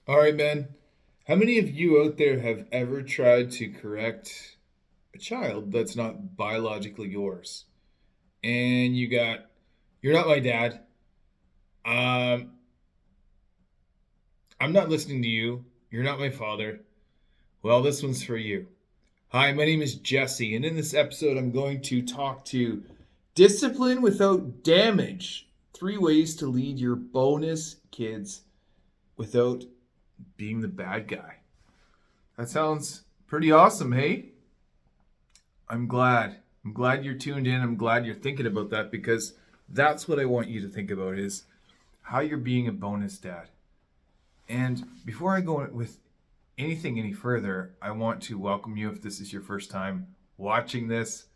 All right, man. How many of you out there have ever tried to correct a child that's not biologically yours? And you're not my dad. Um, I'm not listening to you. You're not my father. Well, this one's for you. Hi, my name is Jesse, and in this episode, I'm going to talk to discipline without damage. 3 ways to lead your bonus kids without being the bad guy. That sounds pretty awesome, hey? I'm glad. I'm glad you're tuned in. I'm glad you're thinking about that because that's what I want you to think about is how you're being a bonus dad. And before I go with anything any further, I want to welcome you if this is your first time watching this.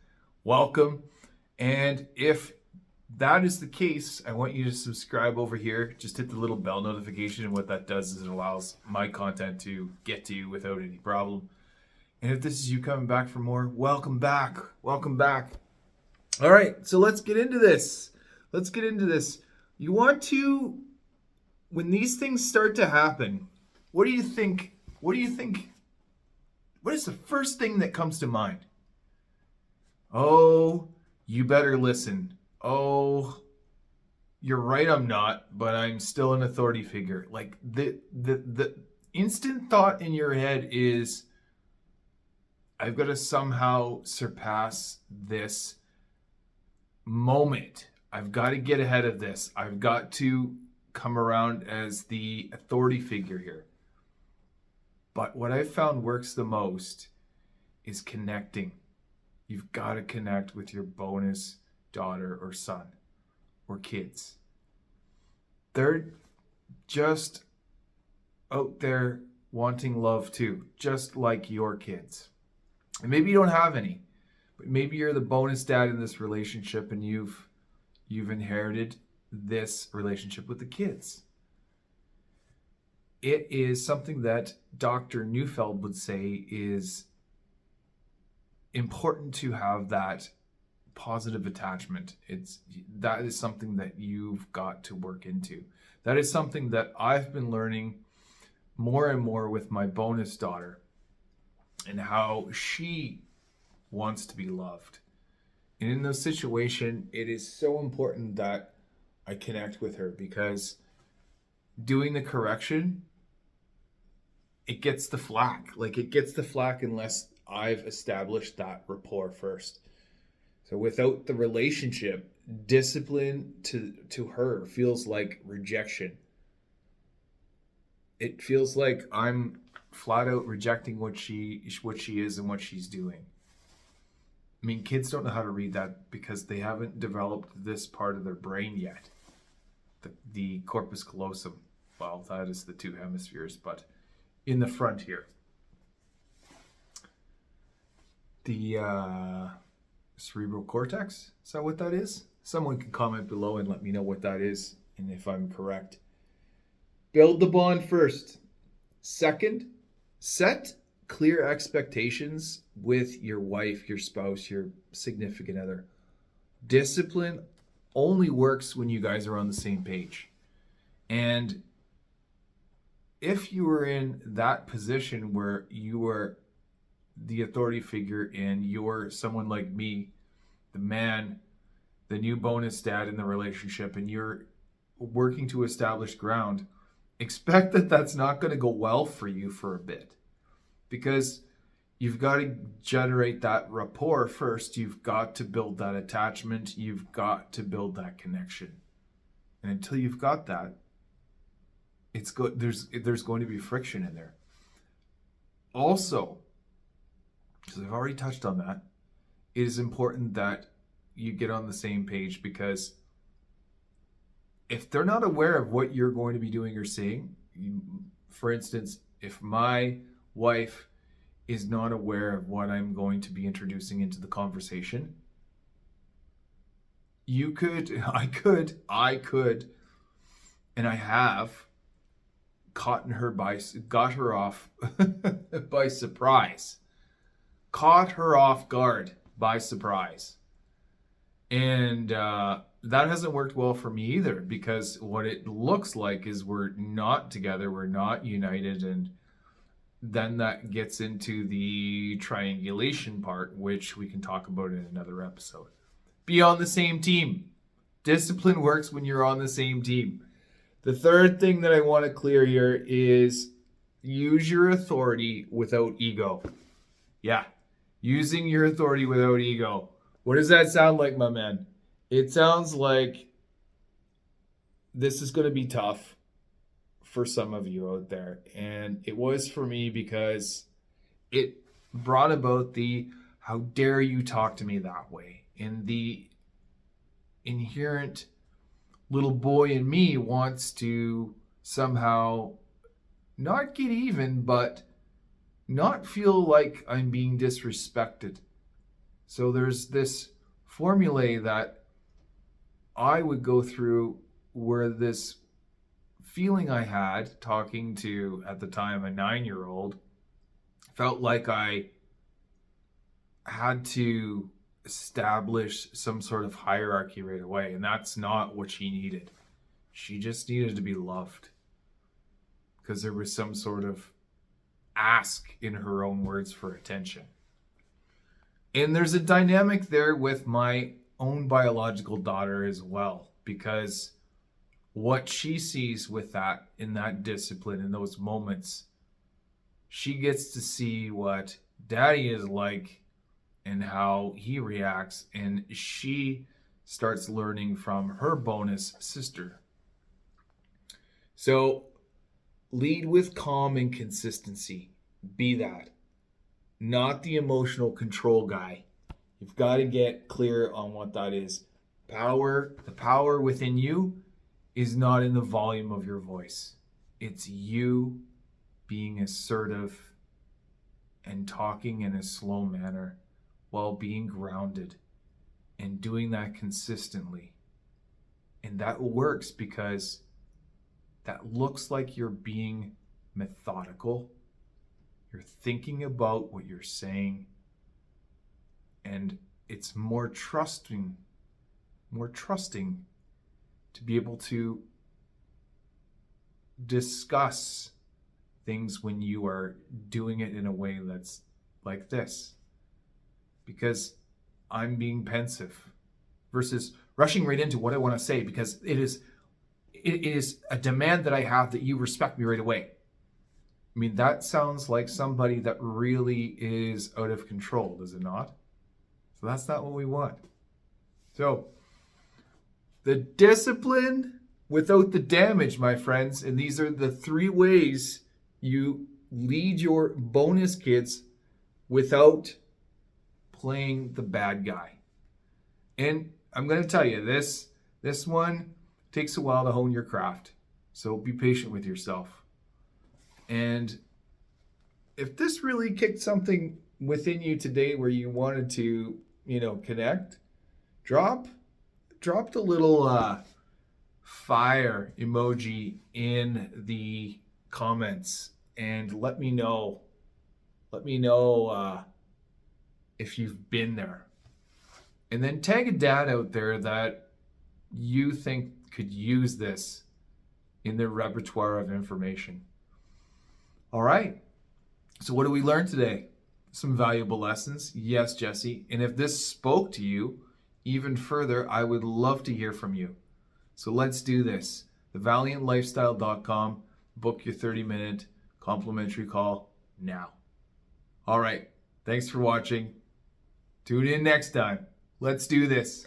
Welcome. And if that is the case, I want you to subscribe over here. Just hit the little bell notification. And what that does is it allows my content to get to you without any problem. And if this is you coming back for more, welcome back. Welcome back. All right, so let's get into this. You want to, when these things start to happen, what do you think? What is the first thing that comes to mind? Oh, you better listen. Oh, you're right, I'm not, but I'm still an authority figure. Like the instant thought in your head is, I've got to somehow surpass this moment. I've got to get ahead of this. I've got to come around as the authority figure here. But what I've found works the most is connecting. You've got to connect with your bonus daughter or son or kids. They're just out there wanting love too, just like your kids. And maybe you don't have any, but maybe you're the bonus dad in this relationship and you've inherited this relationship with the kids. It is something that Dr. Neufeld would say is important to have that positive attachment. That is something that you've got to work into. That is something that I've been learning more and more with my bonus daughter and how she wants to be loved. And in those situations, it is so important that I connect with her because doing the correction, it gets the flack. Like it gets the flack unless I've established that rapport first. So without the relationship, discipline to her feels like rejection. It feels like I'm flat out rejecting what she is and what she's doing. I mean, kids don't know how to read that because they haven't developed this part of their brain yet. The corpus callosum. Well, that is the two hemispheres, but in the front here. The cerebral cortex, is that what that is? Someone can comment below and let me know what that is and if I'm correct. Build the bond first. Second, set clear expectations with your wife, your spouse, your significant other. Discipline only works when you guys are on the same page. And if you were in that position where you were the authority figure and you're someone like me, the man, the new bonus dad in the relationship, and you're working to establish ground, expect that that's not going to go well for you for a bit because you've got to generate that rapport first. You've got to build that attachment. You've got to build that connection. And until you've got that, there's going to be friction in there. Also, because I've already touched on that, it is important that you get on the same page because if they're not aware of what you're going to be doing or saying, for instance, if my wife is not aware of what I'm going to be introducing into the conversation, I could, and I have got her off by surprise. Caught her off guard by surprise. And that hasn't worked well for me either, because what it looks like is we're not together, we're not united, and then that gets into the triangulation part, which we can talk about in another episode. Be on the same team. Discipline works when you're on the same team. The third thing that I want to clear here is use your authority without ego. Yeah, using your authority without ego. What does that sound like, my man? It sounds like this is going to be tough for some of you out there. And it was for me, because it brought about the how dare you talk to me that way. And the inherent little boy in me wants to somehow not get even, but not feel like I'm being disrespected. So there's this formulae that I would go through where this feeling I had talking to, at the time, a 9-year-old, felt like I had to establish some sort of hierarchy right away. And that's not what she needed. She just needed to be loved, because there was some sort of ask, in her own words, for attention. And there's a dynamic there with my own biological daughter as well, because what she sees with that, in that discipline, in those moments, she gets to see what daddy is like and how he reacts, and she starts learning from her bonus sister. So lead with calm and consistency. Be that. Not the emotional control guy. You've got to get clear on what that is. The power within you is not in the volume of your voice. It's you being assertive and talking in a slow manner while being grounded, and doing that consistently. And that works because that looks like you're being methodical. You're thinking about what you're saying, and it's more trusting to be able to discuss things when you are doing it in a way that's like this. Because I'm being pensive versus rushing right into what I want to say, because it is a demand that I have that you respect me right away. I mean, that sounds like somebody that really is out of control, does it not? So that's not what we want. So the discipline without the damage, my friends, and these are the 3 ways you lead your bonus kids without playing the bad guy. And I'm going to tell you, this one takes a while to hone your craft. So be patient with yourself. And if this really kicked something within you today where you wanted to, connect, drop the little fire emoji in the comments and let me know if you've been there. And then tag a dad out there that you think could use this in their repertoire of information. All right. So what did we learn today? Some valuable lessons. Yes, Jesse. And if this spoke to you even further, I would love to hear from you. So let's do this. TheValiantLifestyle.com. Book your 30-minute complimentary call now. All right. Thanks for watching. Tune in next time. Let's do this.